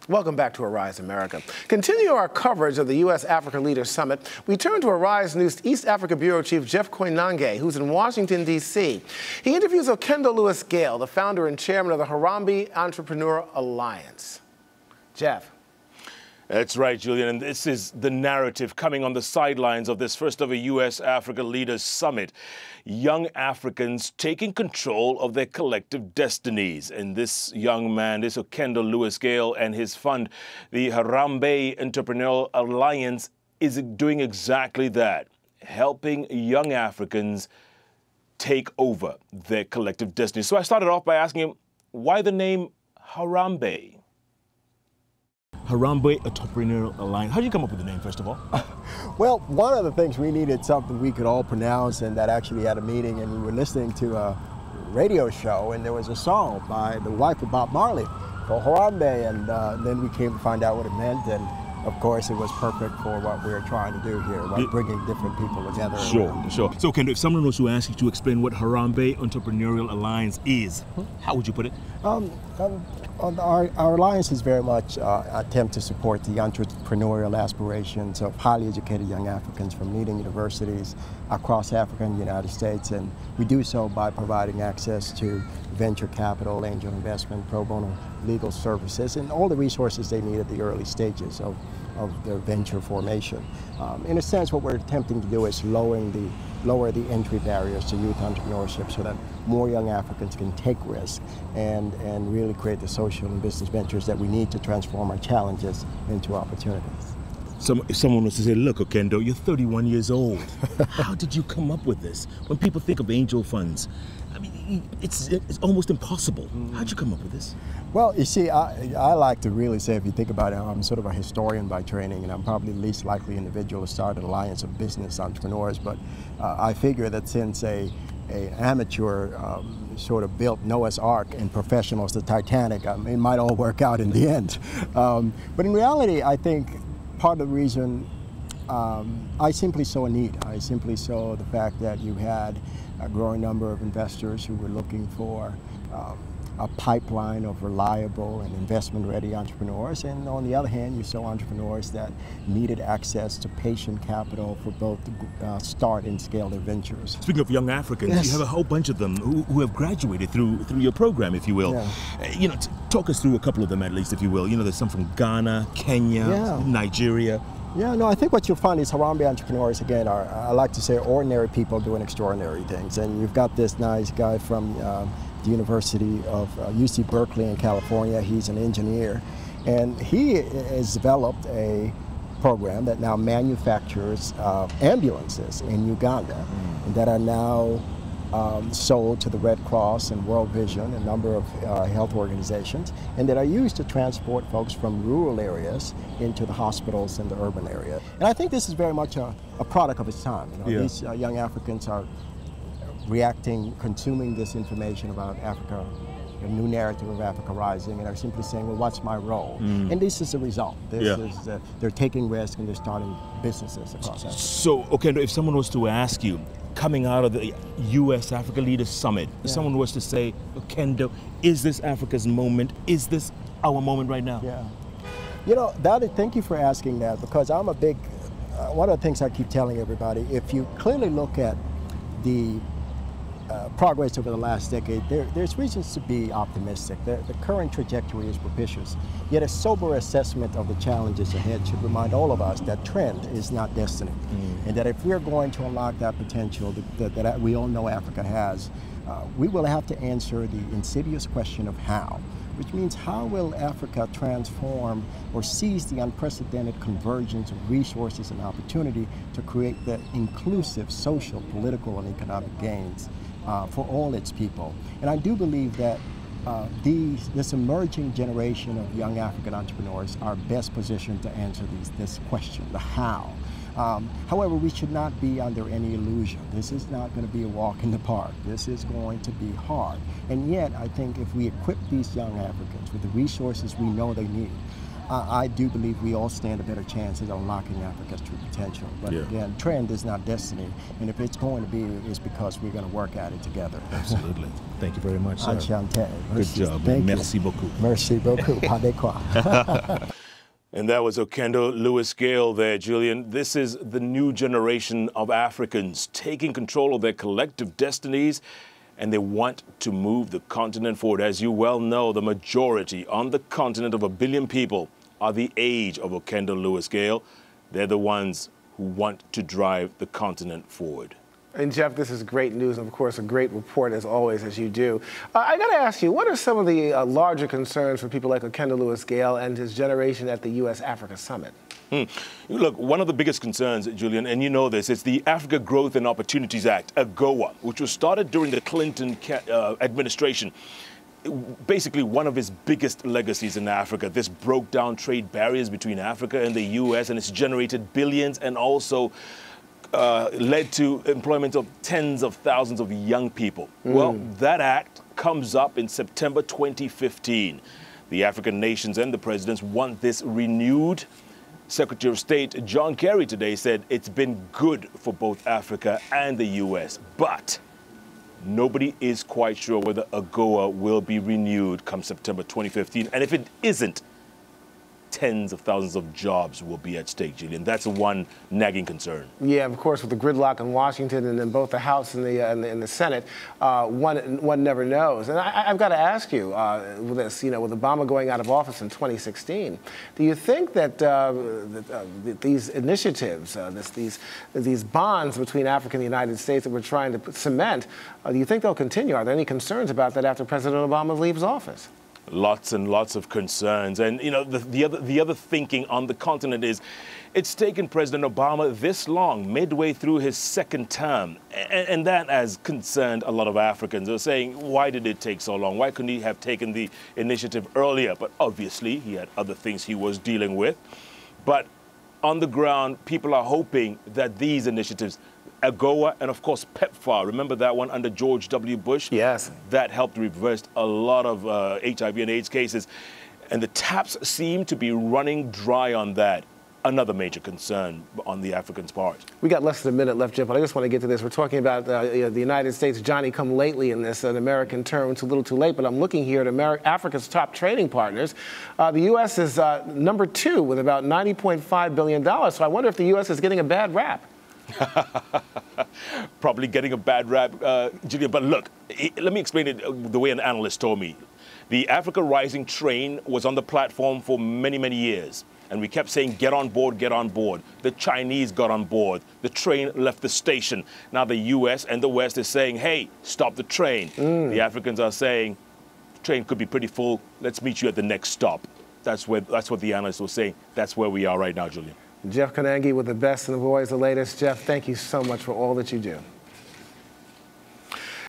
Welcome back to Arise America. Continue our coverage of the U.S.-Africa Leaders Summit. We turn to Arise News East Africa Bureau Chief Jeff Koinange, who's in Washington, D.C. He interviews Okendo Lewis-Gayle, the founder and chairman of the Harambe Entrepreneur Alliance. Jeff. That's right, Julian, and this is the narrative coming on the sidelines of this first ever U.S.-Africa Leaders Summit. Young Africans taking control of their collective destinies. And this young man, this Okendo Lewis-Gayle, and his fund, the Harambe Entrepreneur Alliance, is doing exactly that, helping young Africans take over their collective destiny. So I started off by asking him, why the name Harambe? Harambe Entrepreneur Alliance. How did you come up with the name, first of all? Well, one of the things, we needed something we could all pronounce, and that actually had a meeting, and we were listening to a radio show, and there was a song by the wife of Bob Marley called Harambe, and then we came to find out what it meant, and of course it was perfect for what we were trying to do here, like bringing different people together. Sure. So, Okendo, if someone was to ask you to explain what Harambe Entrepreneurial Alliance is, how would you put it? Our alliance is very much an attempt to support the entrepreneurial aspirations of highly educated young Africans from leading universities across Africa and the United States, and we do so by providing access to venture capital, angel investment, pro bono legal services, and all the resources they need at the early stages of their venture formation. In a sense, what we're attempting to do is lower the entry barriers to youth entrepreneurship so that more young Africans can take risks and really create the social and business ventures that we need to transform our challenges into opportunities. If someone was to say, look, Okendo, you're 31 years old. How did you come up with this? When people think of angel funds, I mean, it's almost impossible. How did you come up with this? Well, you see, I like to really say, if you think about it, I'm sort of a historian by training, and I'm probably the least likely individual to start an alliance of business entrepreneurs, but I figure that since an amateur sort of built Noah's Ark and professionals the Titanic, it might all work out in the end. But in reality, I think part of the reason I simply saw a need. I simply saw the fact that you had a growing number of investors who were looking for a pipeline of reliable and investment-ready entrepreneurs, and on the other hand, you saw entrepreneurs that needed access to patient capital for both to start and scale their ventures. Speaking of young Africans, yes, you have a whole bunch of them who have graduated through your program, if you will. Yeah. Talk us through a couple of them, at least, if you will. There's some from Ghana, Kenya, Nigeria. Yeah, no, I think what you'll find is Harambe entrepreneurs, again, are, I like to say, ordinary people doing extraordinary things. And you've got this nice guy from the University of UC Berkeley in California. He's an engineer, and he has developed a program that now manufactures ambulances in Uganda that are now sold to the Red Cross and World Vision, a number of health organizations, and that are used to transport folks from rural areas into the hospitals in the urban area. And I think this is very much a product of its time. These young Africans are reacting, consuming this information about Africa, a new narrative of Africa rising, and are simply saying, well, what's my role? And this is the result. This is they're taking risks and they're starting businesses across Africa. So, Okendo, if someone was to ask you, coming out of the U.S.-Africa Leaders Summit, if someone was to say, Okendo, is this Africa's moment? Is this our moment right now? Yeah. Thank you for asking that, because I'm a big, one of the things I keep telling everybody, if you clearly look at the progress over the last decade, there's reasons to be optimistic. The current trajectory is propitious, yet a sober assessment of the challenges ahead should remind all of us that trend is not destiny, and that if we're going to unlock that potential that we all know Africa has, we will have to answer the insidious question of how, which means how will Africa transform or seize the unprecedented convergence of resources and opportunity to create the inclusive social, political, and economic gains for all its people. And I do believe that this emerging generation of young African entrepreneurs are best positioned to answer this question, the how. However, we should not be under any illusion. This is not going to be a walk in the park. This is going to be hard. And yet, I think if we equip these young Africans with the resources we know they need, I do believe we all stand a better chance at unlocking Africa's true potential. But again, trend is not destiny. And if it's going to be, it's because we're going to work at it together. Absolutely. Thank you very much, sir. Enchanté. Good job. Merci beaucoup. Merci beaucoup. Pas de quoi. And that was Okendo Lewis-Gayle there, Julian. This is the new generation of Africans taking control of their collective destinies, and they want to move the continent forward. As you well know, the majority on the continent of 1 billion people are the age of Okendo Lewis-Gayle. They're the ones who want to drive the continent forward. And Jeff, this is great news, and of course a great report as always, as you do. I got to ask you, what are some of the larger concerns for people like Okendo Lewis-Gayle and his generation at the U.S.-Africa Summit? Look, one of the biggest concerns, Julian, and you know this, is the Africa Growth and Opportunities Act, AGOA, which was started during the Clinton administration. Basically, one of his biggest legacies in Africa. This broke down trade barriers between Africa and the U.S., and it's generated billions and also led to employment of tens of thousands of young people. Well, that act comes up in September 2015. The African nations and the presidents want this renewed. Secretary of State John Kerry today said it's been good for both Africa and the U.S., but nobody is quite sure whether AGOA will be renewed come September 2015. And if it isn't, tens of thousands of jobs will be at stake, Julian. That's one nagging concern. Yeah, of course, with the gridlock in Washington and in both the House and the Senate, one never knows. And I've got to ask you, with this, you know, with Obama going out of office in 2016, do you think that these initiatives, these bonds between Africa and the United States that we're trying to cement, do you think they'll continue? Are there any concerns about that after President Obama leaves office? Lots and lots of concerns. And, you know, the other thinking on the continent is it's taken President Obama this long, midway through his second term. And that has concerned a lot of Africans. They're saying, why did it take so long? Why couldn't he have taken the initiative earlier? But obviously, he had other things he was dealing with. But on the ground, people are hoping that these initiatives, AGOA and, of course, PEPFAR. Remember that one under George W. Bush? Yes. That helped reverse a lot of HIV and AIDS cases. And the taps seem to be running dry on that. Another major concern on the Africans' part. We got less than a minute left, Jeff, but I just want to get to this. We're talking about the United States, Johnny-come-lately in this, an American term. It's a little too late, but I'm looking here at Africa's top trading partners. The U.S. is number 2 with about $90.5 billion. So I wonder if the U.S. is getting a bad rap. Probably getting a bad rap, Julia. But look, let me explain it the way an analyst told me. The Africa Rising train was on the platform for many, many years. And we kept saying, get on board, get on board. The Chinese got on board. The train left the station. Now the U.S. and the West is saying, hey, stop the train. The Africans are saying, the train could be pretty full. Let's meet you at the next stop. That's what the analysts were saying. That's where we are right now, Julian. Jeff Koinange with the best and the always the latest. Jeff, thank you so much for all that you do.